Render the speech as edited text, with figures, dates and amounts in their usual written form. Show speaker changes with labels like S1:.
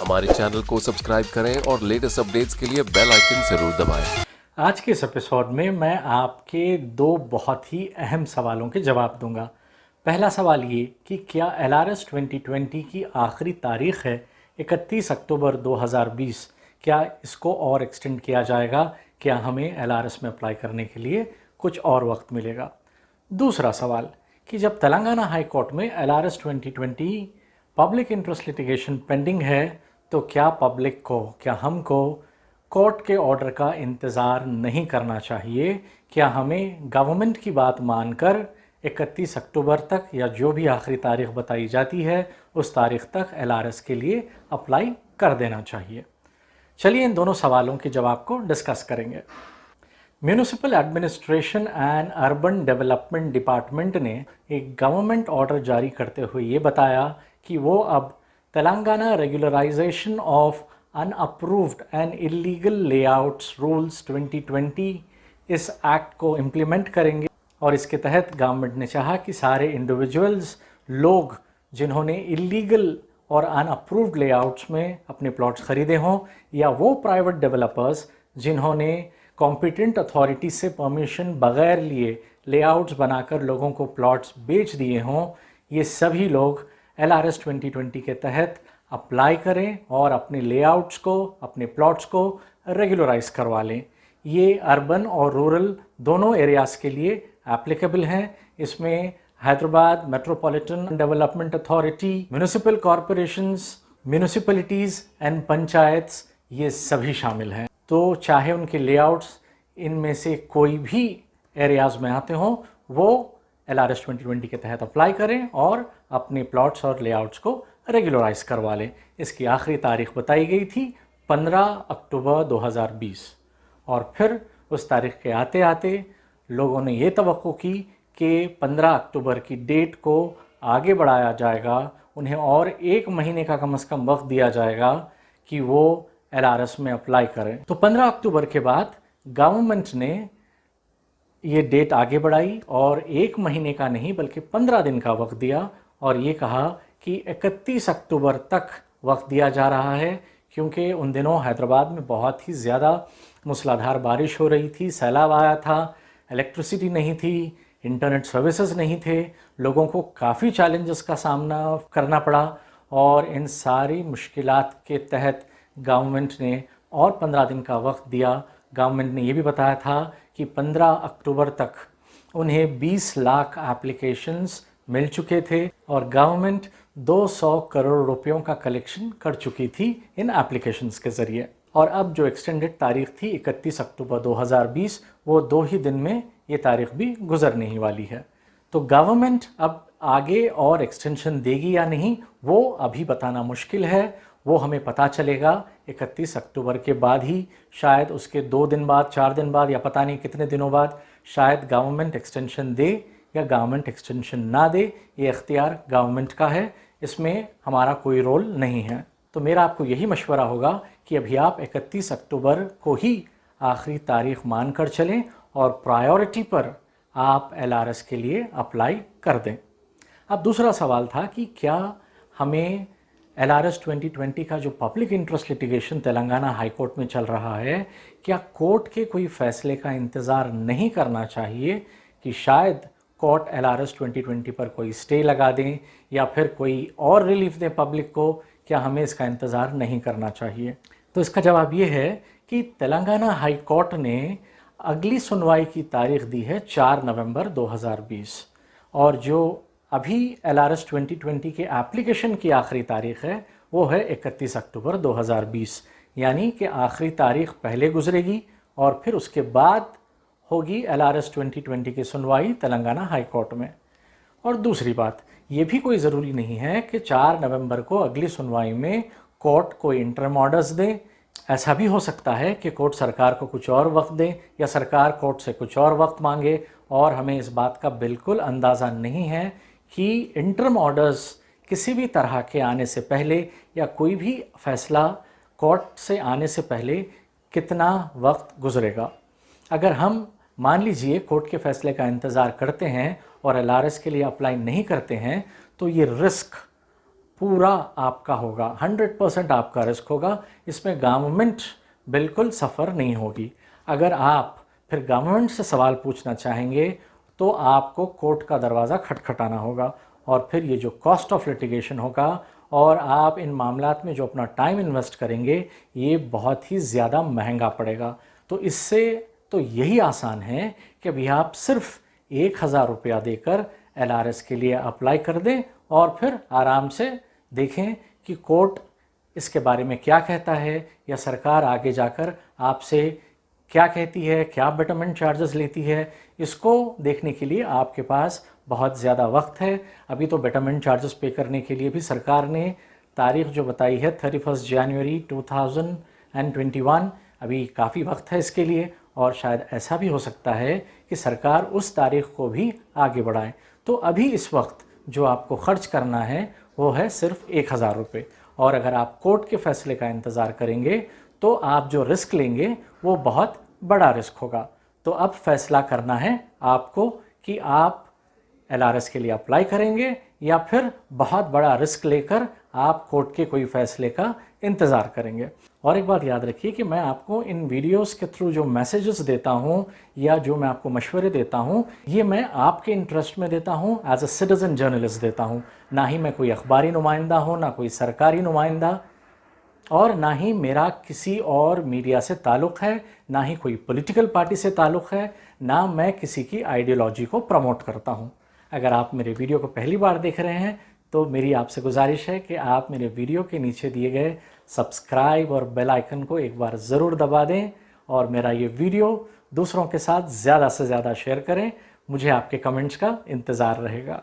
S1: हमारे चैनल को सब्सक्राइब करें और लेटेस्ट अपडेट्स के लिए बेल आइकन जरूर दबाएं।
S2: आज के इस एपिसोड में मैं आपके दो बहुत ही अहम सवालों के जवाब दूंगा। पहला सवाल ये कि क्या LRS 2020 की आखिरी तारीख है 31 अक्टूबर 2020, क्या इसको और एक्सटेंड किया जाएगा? क्या हमें LRS में अप्लाई करने के लिए कुछ और वक्त मिलेगा? दूसरा सवाल कि जब तेलंगाना हाई कोर्ट में LRS 2020 public interest litigation pending है, तो क्या पब्लिक को, क्या हमको कोर्ट के ऑर्डर का इंतज़ार नहीं करना चाहिए? क्या हमें गवर्नमेंट की बात मानकर 31 अक्टूबर तक या जो भी आखिरी तारीख बताई जाती है उस तारीख तक LRS के लिए अप्लाई कर देना चाहिए? चलिए इन दोनों सवालों के जवाब को डिस्कस करेंगे। Municipal administration and urban development department ने एक गवर्नमेंट ऑर्डर जारी करते हुए ये बताया कि वो अब Telangana regularisation of unapproved and illegal layouts rules 2020 इस एक्ट को इम्प्लीमेंट करेंगे। और इसके तहत गवर्नमेंट ने चाहा कि सारे इंडिविजुअल्स, लोग जिन्होंने इलीगल और अनअप्रूव्ड लेआउट्स में अपने प्लॉट्स खरीदे हों, या वो प्राइवेट डेवलपर्स जिन्होंने कॉम्पिटेंट अथॉरिटी से परमिशन बगैर लिए लेआउट्स बनाकर लोगों को प्लॉट्स बेच दिए हों, ये सभी लोग LRS 2020 के तहत अप्लाई करें और अपने लेआउट्स को, अपने प्लॉट्स को रेगुलराइज करवा लें। ये अर्बन और रूरल दोनों एरियाज़ के लिए एप्लीकेबल हैं। इसमें Hyderabad metropolitan development authority, municipal corporations, municipalities and panchayats, ये सभी शामिल हैं। तो चाहे उनके लेआउट्स इनमें से कोई भी एरियाज़ में आते हों, वो LRS 2020 के तहत अप्लाई करें और अपने प्लॉट्स और लेआउट्स को रेगुलराइज करवा लें। इसकी आखिरी तारीख बताई गई थी 15 अक्टूबर 2020, और फिर उस तारीख के आते आते लोगों ने ये तवक्को की कि 15 अक्टूबर की डेट को आगे बढ़ाया जाएगा, उन्हें और एक महीने का कम से कम वक्त दिया जाएगा कि वो LRS में अप्लाई करें। तो 15 अक्टूबर के बाद गवर्नमेंट ने ये डेट आगे बढ़ाई और एक महीने का नहीं बल्कि 15 दिन का वक्त दिया, और ये कहा कि 31 अक्टूबर तक वक्त दिया जा रहा है, क्योंकि उन दिनों हैदराबाद में बहुत ही ज़्यादा मूसलाधार बारिश हो रही थी, सैलाब आया था, इलेक्ट्रिसिटी नहीं थी, इंटरनेट सर्विसेज नहीं थे, लोगों को काफ़ी चैलेंजेस का सामना करना पड़ा। और इन सारी मुश्किलात के तहत गवर्नमेंट ने और 15 दिन का वक्त दिया। गवर्नमेंट ने ये भी बताया था कि 15 अक्टूबर तक उन्हें 20 लाख एप्लीकेशंस मिल चुके थे और गवर्नमेंट 200 करोड़ रुपयों का कलेक्शन कर चुकी थी इन एप्लीकेशंस के ज़रिए। और अब जो एक्सटेंडेड तारीख थी 31 अक्टूबर 2020, वो 2 ही दिन में ये तारीख भी गुजरने ही वाली है। तो गवर्नमेंट अब आगे और एक्सटेंशन देगी या नहीं, वो अभी बताना मुश्किल है। वो हमें पता चलेगा 31 अक्टूबर के बाद ही, शायद उसके 2 दिन बाद, 4 दिन बाद, या पता नहीं कितने दिनों बाद शायद गवर्नमेंट एक्सटेंशन दे या गवर्नमेंट एक्सटेंशन ना दे। ये इख्तियार गवर्नमेंट का है, इसमें हमारा कोई रोल नहीं है। तो मेरा आपको यही मशवरा होगा कि अभी आप 31 अक्टूबर को ही आखिरी तारीख मान कर चलें और प्रायोरिटी पर आप LRS के लिए अप्लाई कर दें। अब दूसरा सवाल था कि क्या हमें LRS 2020 का जो public interest litigation Telangana high court में चल रहा है, क्या कोर्ट के कोई फैसले का इंतज़ार नहीं करना चाहिए कि शायद कोर्ट LRS 2020 पर कोई स्टे लगा दें या फिर कोई और रिलीफ दें पब्लिक को? क्या हमें इसका इंतज़ार नहीं करना चाहिए? तो इसका जवाब ये है कि तेलंगाना हाई कोर्ट ने अगली सुनवाई की तारीख दी है 4 नवंबर 2020, और जो अभी LRS 2020 के एप्लीकेशन की आखिरी तारीख है वो है 31 अक्टूबर 2020। यानी कि आखिरी तारीख पहले गुजरेगी और फिर उसके बाद होगी LRS 2020 की सुनवाई तेलंगाना हाई कोर्ट में। और दूसरी बात, ये भी कोई ज़रूरी नहीं है कि 4 नवंबर को अगली सुनवाई में कोर्ट कोई इंटरिम ऑर्डर्स दे। ऐसा भी हो सकता है कि कोर्ट सरकार को कुछ और वक्त दे या सरकार कोर्ट से कुछ और वक्त मांगे, और हमें इस बात का बिल्कुल अंदाज़ा नहीं है कि इंटरिम ऑर्डर्स किसी भी तरह के आने से पहले या कोई भी फैसला कोर्ट से आने से पहले कितना वक्त गुजरेगा। अगर हम मान लीजिए कोर्ट के फैसले का इंतज़ार करते हैं और LRS के लिए अप्लाई नहीं करते हैं, तो ये रिस्क पूरा आपका होगा, 100% आपका रिस्क होगा। इसमें गवर्नमेंट बिल्कुल सफ़र नहीं होगी। अगर आप फिर गवर्नमेंट से सवाल पूछना चाहेंगे तो आपको कोर्ट का दरवाज़ा खटखटाना होगा, और फिर ये जो कॉस्ट ऑफ लिटिगेशन होगा और आप इन मामलात में जो अपना टाइम इन्वेस्ट करेंगे, ये बहुत ही ज़्यादा महंगा पड़ेगा। तो इससे तो यही आसान है कि अभी आप सिर्फ 1,000 रुपया देकर LRS के लिए अप्लाई कर दें और फिर आराम से देखें कि कोर्ट इसके बारे में क्या कहता है, या सरकार आगे जाकर आपसे क्या कहती है, क्या बेटरमेंट चार्जेस लेती है। इसको देखने के लिए आपके पास बहुत ज़्यादा वक्त है। अभी तो बेटरमेंट चार्जेस पे करने के लिए भी सरकार ने तारीख जो बताई है 31 जनवरी 2021, अभी काफ़ी वक्त है इसके लिए, और शायद ऐसा भी हो सकता है कि सरकार उस तारीख को भी आगे बढ़ाए। तो अभी इस वक्त जो आपको ख़र्च करना है वो है सिर्फ 1,000 रुपये, और अगर आप कोर्ट के फ़ैसले का इंतज़ार करेंगे तो आप जो रिस्क लेंगे वो बहुत बड़ा रिस्क होगा। तो अब फैसला करना है आपको कि आप LRS के लिए अप्लाई करेंगे या फिर बहुत बड़ा रिस्क लेकर आप कोर्ट के कोई फ़ैसले का इंतज़ार करेंगे। और एक बात याद रखिए कि मैं आपको इन वीडियोस के थ्रू जो मैसेजेस देता हूँ या जो मैं आपको मशवरे देता हूँ, ये मैं आपके इंटरेस्ट में देता हूँ, एज अ सिटीज़न जर्नलिस्ट देता हूँ। ना ही मैं कोई अखबारी नुमाइंदा हूँ, ना कोई सरकारी नुमाइंदा, और ना ही मेरा किसी और मीडिया से ताल्लुक़ है, ना ही कोई पॉलिटिकल पार्टी से ताल्लुक़ है, ना मैं किसी की आइडियोलॉजी को प्रमोट करता हूँ। अगर आप मेरे वीडियो को पहली बार देख रहे हैं तो मेरी आपसे गुजारिश है कि आप मेरे वीडियो के नीचे दिए गए सब्सक्राइब और बेल आइकन को एक बार ज़रूर दबा दें, और मेरा ये वीडियो दूसरों के साथ ज़्यादा से ज़्यादा शेयर करें। मुझे आपके कमेंट्स का इंतज़ार रहेगा।